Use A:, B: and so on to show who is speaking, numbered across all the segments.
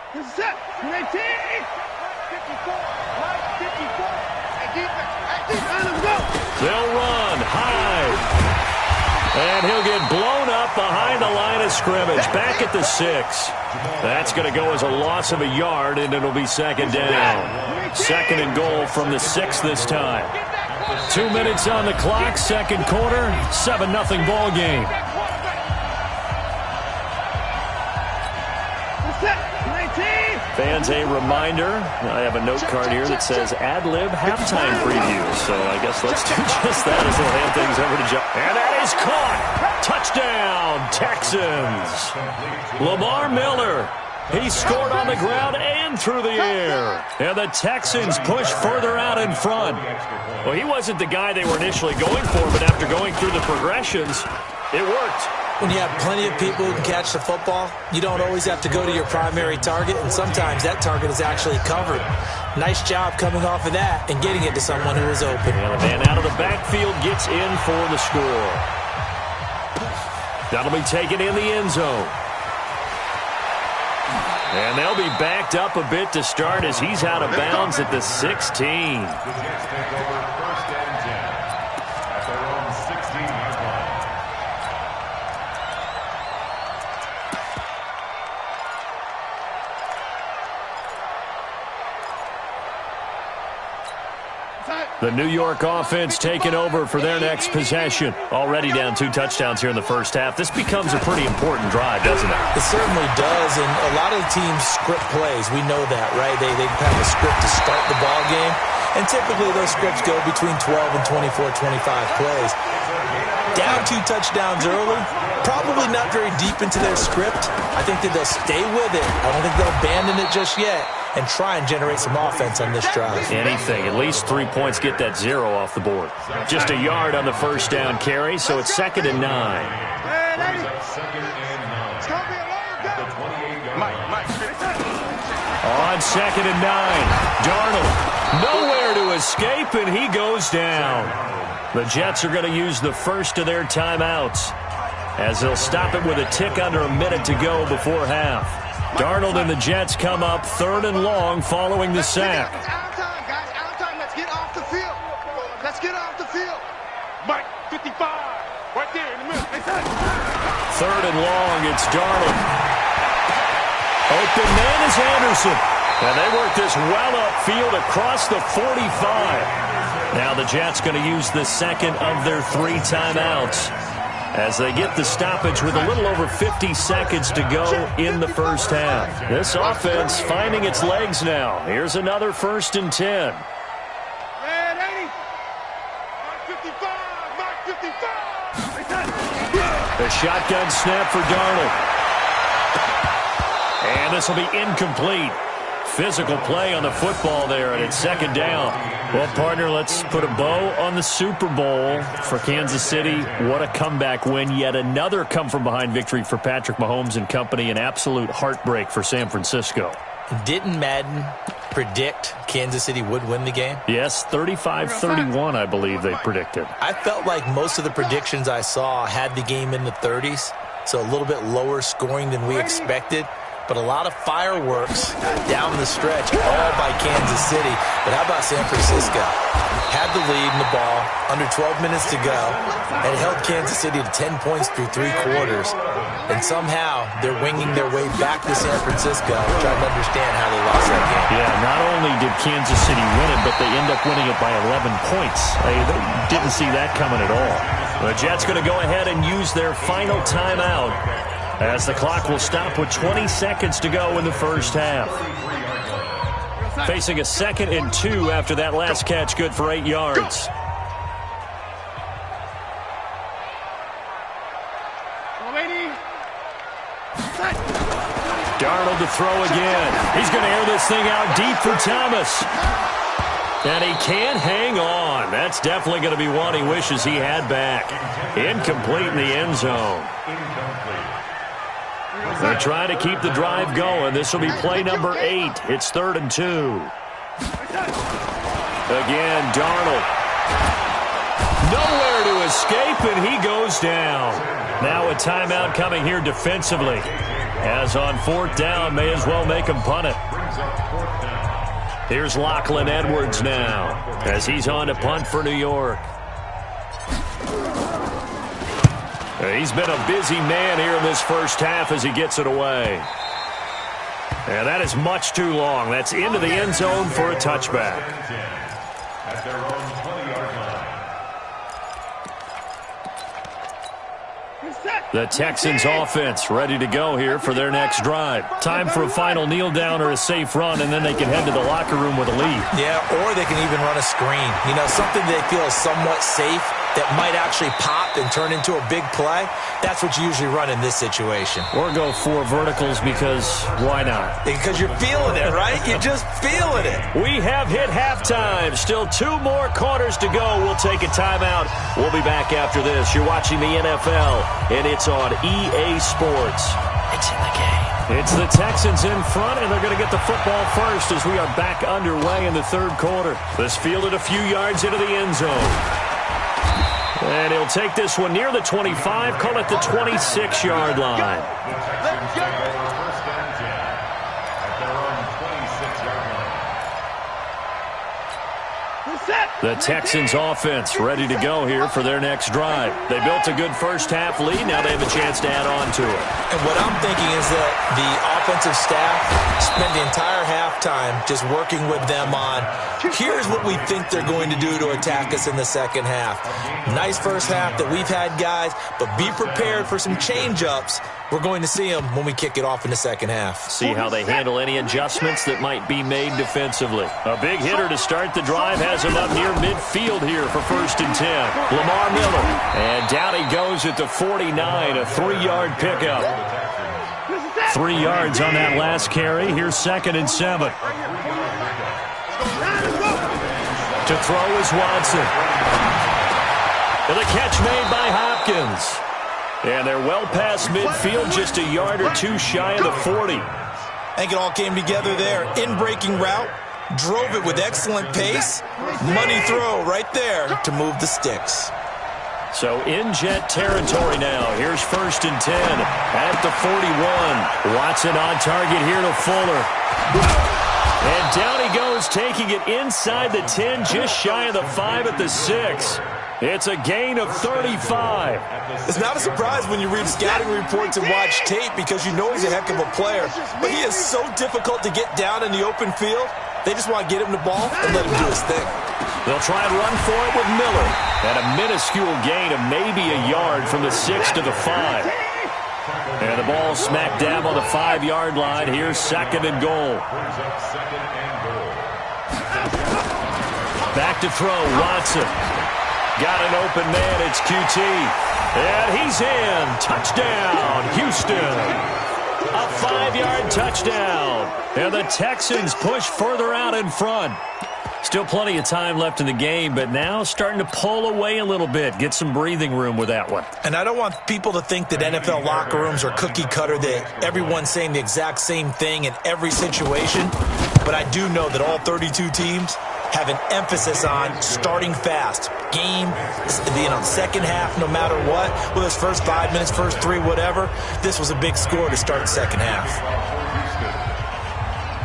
A: Set. 19. 54. 54. Let's go.
B: They'll run high. And he'll get blown up behind the line of scrimmage. Back at the 6. That's going to go as a loss of a yard, and it'll be second down. Second and goal from the 6 this time. 2 minutes on the clock, second quarter, 7-0 ball game. Fans, a reminder, I have a note card here that says ad-lib halftime preview. So I guess let's do just that as we'll hand things over to John. And that is caught. Touchdown, Texans. Lamar Miller. He scored on the ground and through the air. And the Texans push further out in front. Well, he wasn't the guy they were initially going for, but after going through the progressions, it worked.
C: When you have plenty of people who can catch the football, you don't always have to go to your primary target, and sometimes that target is actually covered. Nice job coming off of that and getting it to someone who was open.
B: And the man out of the backfield gets in for the score. That'll be taken in the end zone. And they'll be backed up a bit to start as he's out of bounds at the 16. The New York offense taking over for their next possession. Already down 2 touchdowns here in the first half. This becomes a pretty important drive, doesn't it?
C: It certainly does, and a lot of the teams script plays. We know that, right? They have a script to start the ball game, and typically those scripts go between 12 and 24, 25 plays. Down 2 touchdowns early, probably not very deep into their script. I think that they'll stay with it. I don't think they'll abandon it just yet and try and generate some offense on this drive.
B: Anything. At least 3 points get that 0 off the board. Just a yard on the first down carry, so it's second and 9. On second and 9, Darnold nowhere to escape, and he goes down. The Jets are going to use the first of their timeouts as they'll stop it with a tick under a minute to go before half. Darnold and the Jets come up 3rd and long following the sack.
A: Out of time, guys. Out of time. Let's get off the field. Let's get off the field. Mike, 55. Right there in the middle.
B: 3rd and long. It's Darnold. Open man is Anderson. And they work this well upfield across the 45. Now the Jets going to use the second of their 3 timeouts as they get the stoppage with a little over 50 seconds to go in the first half. This offense finding its legs now. Here's another 1st and 10. The shotgun snap for Darnold. And this will be incomplete. Physical play on the football there, and it's second down. Well, partner, let's put a bow on the Super Bowl for Kansas City. What a comeback win. Yet another come-from-behind victory for Patrick Mahomes and company. An absolute heartbreak for San Francisco.
C: Didn't Madden predict Kansas City would win the game?
B: Yes, 35-31, I believe they predicted.
C: I felt like most of the predictions I saw had the game in the 30s, so a little bit lower scoring than we expected. But a lot of fireworks down the stretch, all by Kansas City. But how about San Francisco? Had the lead in the ball, under 12 minutes to go, and held Kansas City to 10 points through 3 quarters. And somehow they're winging their way back to San Francisco, trying to understand how they lost that game.
B: Yeah, not only did Kansas City win it, but they end up winning it by 11 points. They didn't see that coming at all. The Jets going to go ahead and use their final timeout, as the clock will stop with 20 seconds to go in the first half. Facing a 2nd and 2 after that last catch, good for 8 yards. Darnold to throw again. He's going to air this thing out deep for Thomas. And he can't hang on. That's definitely going to be one he wishes he had back. Incomplete in the end zone. They're trying to keep the drive going. This will be play number 8. It's 3rd and 2. Again, Darnold. Nowhere to escape, and he goes down. Now a timeout coming here defensively. As on 4th down, may as well make him punt it. Here's Lachlan Edwards now as he's on to punt for New York. He's been a busy man here in this first half as he gets it away. And that is much too long. That's into the end zone for a touchback.
D: At their own 20-yard line.
B: The Texans offense ready to go here for their next drive. Time for a final kneel down or a safe run, and then they can head to the locker room with a lead.
C: Yeah, or they can even run a screen. You know, something they feel is somewhat safe that might actually pop and turn into a big play. That's what you usually run in this situation.
B: Or go 4 verticals because why not?
C: Because you're feeling it, right? You're just feeling it.
B: We have hit halftime. Still 2 more quarters to go. We'll take a timeout. We'll be back after this. You're watching the NFL, and it's on EA Sports.
C: It's in the game.
B: It's the Texans in front, and they're going to get the football first as we are back underway in the 3rd quarter. This fielded a few yards into the end zone. And he'll take this one near the 25, call it the 26-yard line. The Texans offense ready to go here for their next drive. They built a good first half lead. Now they have a chance to add on to it.
C: And what I'm thinking is that the offensive staff spent the entire halftime just working with them on, here's what we think they're going to do to attack us in the second half. Nice first half that we've had, guys, but be prepared for some change-ups. We're going to see them when we kick it off in the second half.
B: See how they handle any adjustments that might be made defensively. A big hitter to start the drive has him up near midfield here for 1st and 10. Lamar Miller. And down he goes at the 49, a 3-yard pickup. 3 yards on that last carry. Here's 2nd and 7. To throw is Watson. And the catch made by Hopkins. And they're well past midfield, just a yard or 2 shy of the 40.
C: I think it all came together there. In-breaking route, drove it with excellent pace. Money throw right there to move the sticks.
B: So in jet territory now. Here's 1st and 10 at the 41. Watson on target here to Fuller. And down he goes, taking it inside the 10, just shy of the 5 at the 6. It's a gain of 35.
C: It's not a surprise when you read scouting reports and watch tape because you know he's a heck of a player. But he is so difficult to get down in the open field. They just want to get him the ball and let him do his thing.
B: They'll try and run for it with Miller. At a minuscule gain of maybe a yard from the 6 to the 5. And the ball smack dab on the 5-yard line. Here's 2nd and goal. Back to throw, Watson. Got an open man, it's QT. And he's in. Touchdown, Houston. A 5-yard touchdown. And the Texans push further out in front. Still plenty of time left in the game, but now starting to pull away a little bit. Get some breathing room with that one.
C: And I don't want people to think that NFL locker rooms are cookie cutter, that everyone's saying the exact same thing in every situation. But I do know that all 32 teams have an emphasis on starting fast. Game, second half, no matter what. Whether it's first 5 minutes, first 3, whatever. This was a big score to start the second half.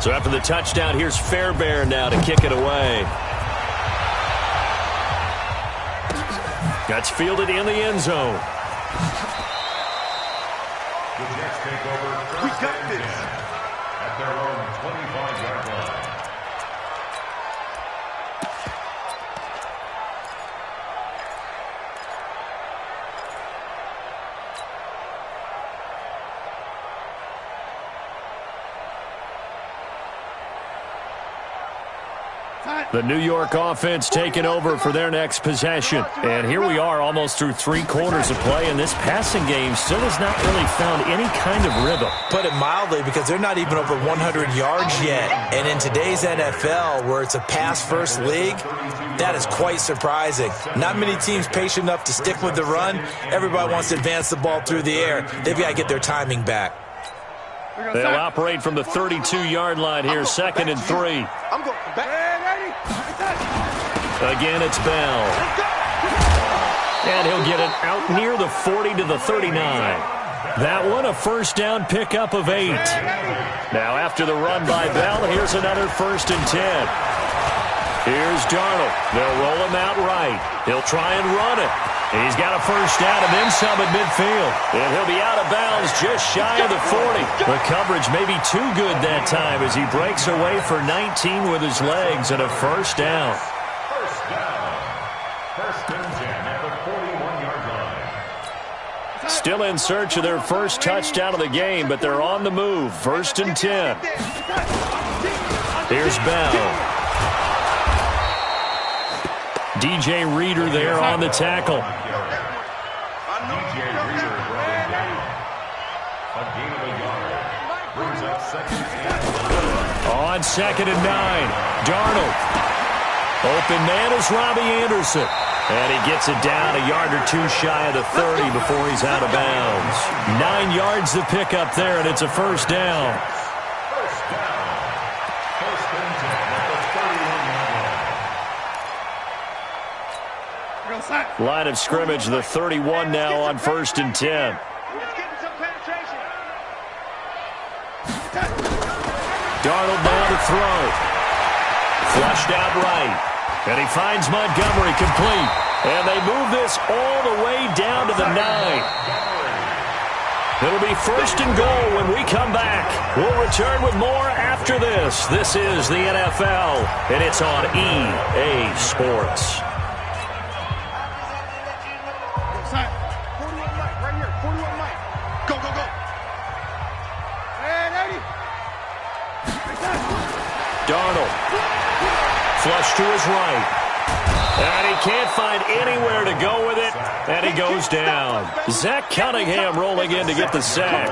B: So after the touchdown, here's Fairbairn now to kick it away. That's fielded in the end zone.
D: The Jets take over.
A: We got this.
D: At their own 25-yard line.
B: The New York offense taking over for their next possession. And here we are almost through 3 quarters of play, and this passing game still has not really found any kind of rhythm.
C: Put it mildly, because they're not even over 100 yards yet. And in today's NFL, where it's a pass-first league, that is quite surprising. Not many teams patient enough to stick with the run. Everybody wants to advance the ball through the air. They've got to get their timing back.
B: They'll operate from the 32-yard line here, 2nd and 3.
A: I'm going back.
B: Again, it's Bell. And he'll get it out near the 40 to the 39. That one a first down pickup of 8. Now after the run by Bell, here's another 1st and 10. Here's Darnold. They'll roll him out right. He'll try and run it. He's got a first down and then some at midfield. And he'll be out of bounds just shy of the 40. The coverage may be too good that time as he breaks away for 19 with his legs and a first down.
D: First down. First and 10 at the 41-yard line.
B: Still in search of their first touchdown of the game, but they're on the move. 1st and 10. Here's Bell. DJ Reader there on the tackle.
D: DJ Reader brought him down. A gain of a yard. Brings up 2nd and 9.
B: On 2nd and 9. Darnold. Open man is Robbie Anderson. And he gets it down a yard or 2 shy of the 30 before he's out of bounds. 9 yards to pick up there, and it's a first down.
D: First down. 1st and 10 at the 31-yard line.
B: Line of scrimmage, the 31 now on 1st and 10. Darnold now to throw. Flushed out right. And he finds Montgomery complete. And they move this all the way down to the 9. It'll be 1st and goal when we come back. We'll return with more after this. This is the NFL, and it's on EA Sports. Darnold. Flush to his right. And he can't find anywhere to go with it. And he goes down. Zach Cunningham rolling in to get the sack.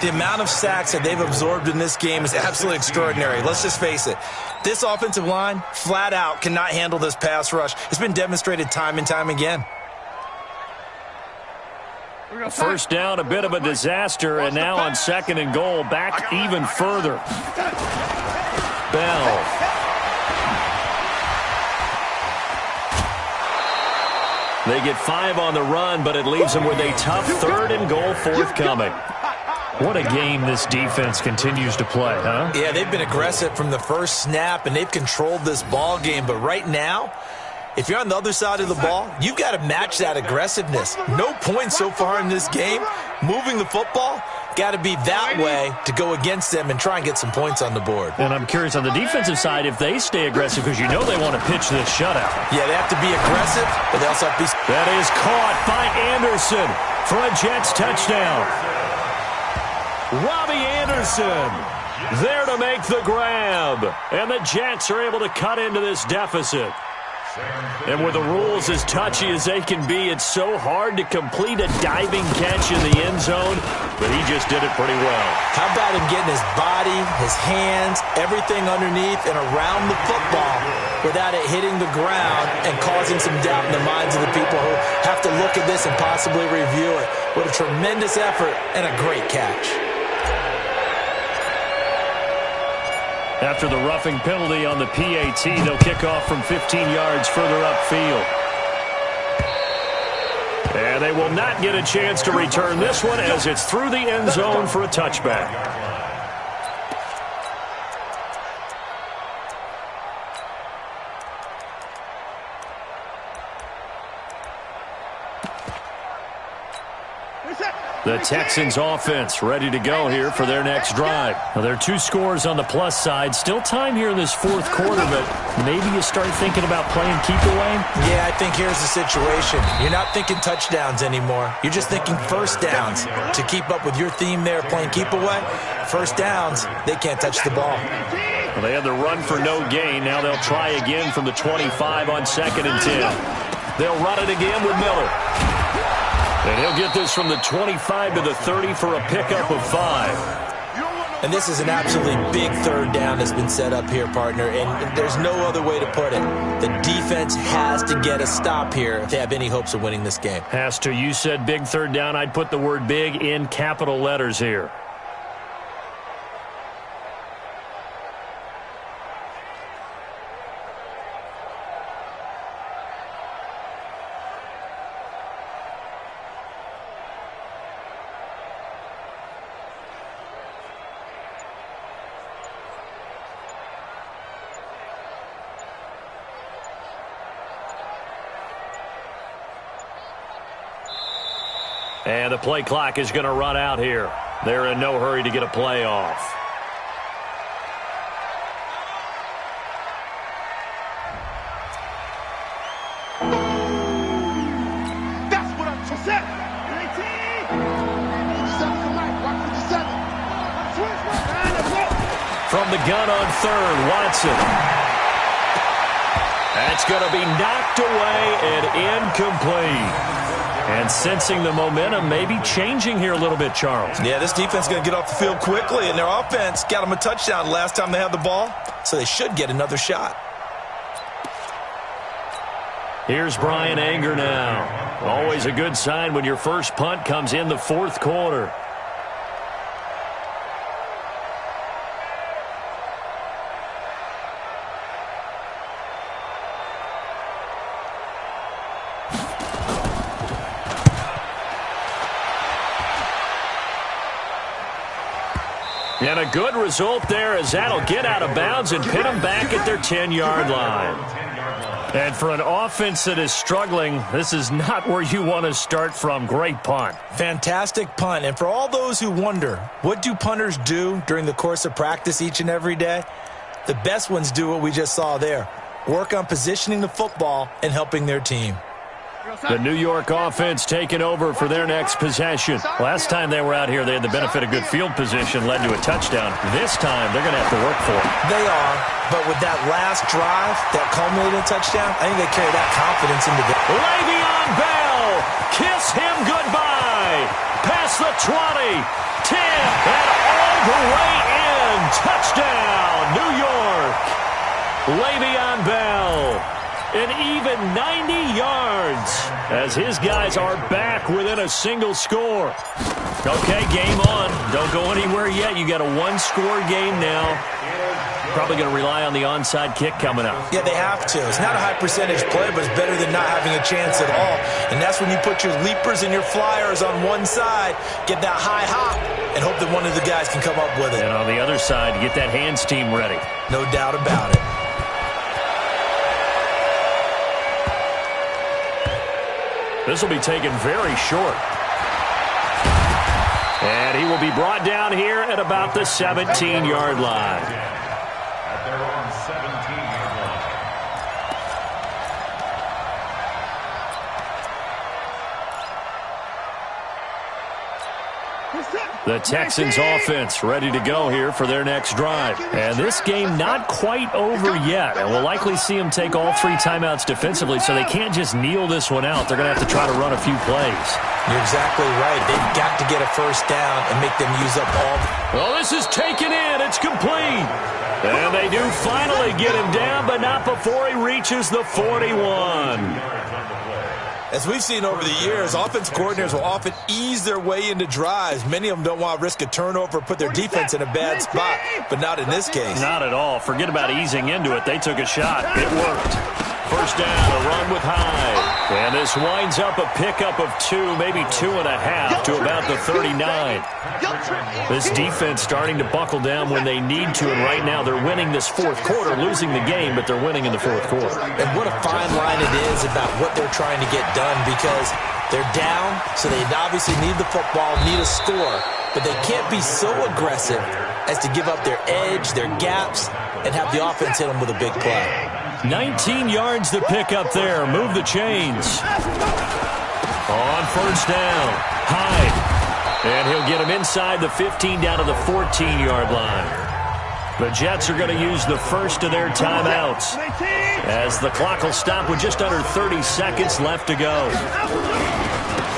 C: The amount of sacks that they've absorbed in this game is absolutely extraordinary. Let's just face it. This offensive line, flat out, cannot handle this pass rush. It's been demonstrated time and time again.
B: First down, a bit of a disaster, and now on 2nd and goal, back even further. Bell. They get 5 on the run, but it leaves them with a tough 3rd and goal forthcoming. What a game this defense continues to play, huh?
C: Yeah, they've been aggressive from the first snap, and they've controlled this ball game. But right now, if you're on the other side of the ball, you've got to match that aggressiveness. No points so far in this game. Moving the football, got to be that way to go against them and try and get some points on the board.
B: And I'm curious on the defensive side if they stay aggressive, because you know they want to pitch this shutout.
C: Yeah, they have to be aggressive, but they also have to be...
B: That is caught by Anderson for a Jets touchdown. Robbie Anderson there to make the grab. And the Jets are able to cut into this deficit. And with the rules as touchy as they can be, it's so hard to complete a diving catch in the end zone, but he just did it pretty well.
C: How about him getting his body, his hands, everything underneath and around the football without it hitting the ground and causing some doubt in the minds of the people who have to look at this and possibly review it. What a tremendous effort and a great catch.
B: After the roughing penalty on the PAT, they'll kick off from 15 yards further upfield. And they will not get a chance to return this one as it's through the end zone for a touchback. The Texans offense ready to go here for their next drive. Now, there are 2 scores on the plus side. Still time here in this 4th quarter, but maybe you start thinking about playing keep away?
C: Yeah, I think here's the situation. You're not thinking touchdowns anymore. You're just thinking first downs. To keep up with your theme there, playing keep away, first downs, they can't touch the ball.
B: Well, they had the run for no gain. Now they'll try again from the 25 on 2nd and 10. They'll run it again with Miller. And he'll get this from the 25 to the 30 for a pickup of 5.
C: And this is an absolutely big 3rd down that's been set up here, partner, and there's no other way to put it. The defense has to get a stop here if they have any hopes of winning this game.
B: Has to. You said big 3rd down. I'd put the word big in capital letters here. And the play clock is going to run out here. They're in no hurry to get a play off.
A: That's what I'm set. 57 tonight. Watch 57.
B: From the gun on third, Watson. That's going to be knocked away and incomplete. And sensing the momentum maybe changing here a little bit, Charles.
C: Yeah, this defense is going to get off the field quickly, and their offense got them a touchdown last time they had the ball, so they should get another shot.
B: Here's Bryan Anger now. Always a good sign when your first punt comes in the fourth quarter. And a good result there as that'll get out of bounds and pin them back at their 10-yard line. And for an offense that is struggling, this is not where you want to start from. Great punt.
C: Fantastic punt. And for all those who wonder, what do punters do during the course of practice each and every day? The best ones do what we just saw there. Work on positioning the football and helping their team.
B: The New York offense taking over for their next possession. Last time they were out here, they had the benefit of good field position, led to a touchdown. This time, they're going to have to work for it.
C: They are, but with that last drive, that culminated touchdown, I think they carry that confidence into the...
B: Le'Veon Bell, kiss him goodbye. Past the 20, 10, and all the way in. Touchdown, New York. Le'Veon Bell. An even 90 yards as his guys are back within a single score. Okay, game on. Don't go anywhere yet. You got a one-score game now. Probably going to rely on the onside kick coming up.
C: Yeah, they have to. It's not a high-percentage play, but it's better than not having a chance at all. And that's when you put your leapers and your flyers on one side, get that high hop, and hope that one of the guys can come up with it.
B: And on the other side, get that hands team ready.
C: No doubt about it.
B: This will be taken very short. And he will be brought down here at about the 17-yard line.
D: At their own 17-yard line.
B: The Texans offense ready to go here for their next drive. And this game not quite over yet. And we'll likely see them take all three timeouts defensively, so they can't just kneel this one out. They're going to have to try to run a few plays.
C: You're exactly right. They've got to get a first down and make them use up all the...
B: Well, this is taken in. It's complete. And they do finally get him down, but not before he reaches the 41.
C: As we've seen over the years, offensive coordinators will often ease their way into drives. Many of them don't want to risk a turnover or put their defense in a bad spot, but not in this case.
B: Not at all. Forget about easing into it. They took a shot. It worked. First down, a run with Hyde. And this winds up a pickup of 2, maybe 2.5 to about the 39. This defense starting to buckle down when they need to, and right now they're winning this fourth quarter, losing the game, but they're winning in the fourth quarter.
C: And what a fine line it is about what they're trying to get done, because they're down, so they obviously need the football, need a score, but they can't be so aggressive as to give up their edge, their gaps, and have the offense hit them with a big play.
B: 19 yards to pick up there. Move the chains. On first down, Hyde. And he'll get him inside the 15 down to the 14-yard line. The Jets are going to use the first of their timeouts as the clock will stop with just under 30 seconds left to go.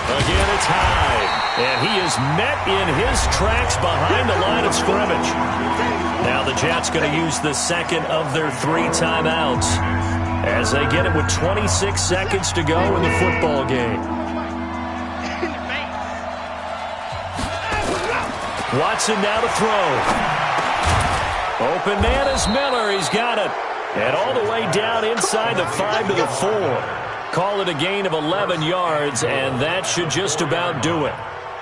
B: Again, it's Hyde. And he is met in his tracks behind the line of scrimmage. Now the Jets going to use the second of their 3 timeouts as they get it with 26 seconds to go in the football game. Watson now to throw. Open man is Miller. He's got it. And all the way down inside the 5 to the 4. Call it a gain of 11 yards, and that should just about do it.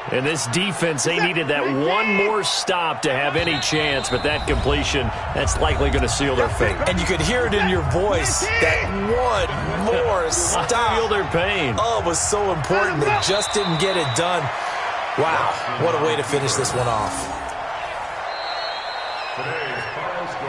B: And this defense, they needed that one more stop to have any chance, but that completion, that's likely going to seal their fate.
C: And you could hear it in your voice, that one more stop.
B: I feel their pain.
C: Oh, it was so important. They just didn't get it done. Wow, what a way to finish this one off.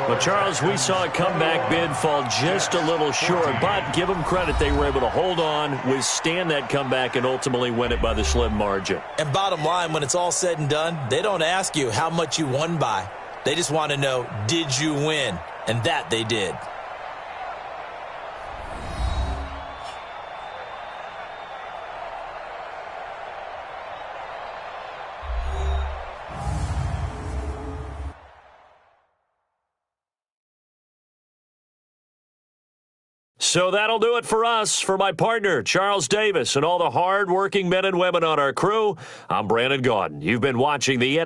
B: Well, Charles, we saw a comeback bid fall just a little short, but give them credit. They were able to hold on, withstand that comeback, and ultimately win it by the slim margin.
C: And bottom line, when it's all said and done, they don't ask you how much you won by. They just want to know, did you win? And that they did.
B: So that'll do it for us. For my partner, Charles Davis, and all the hard-working men and women on our crew, I'm Brandon Gaudin. You've been watching the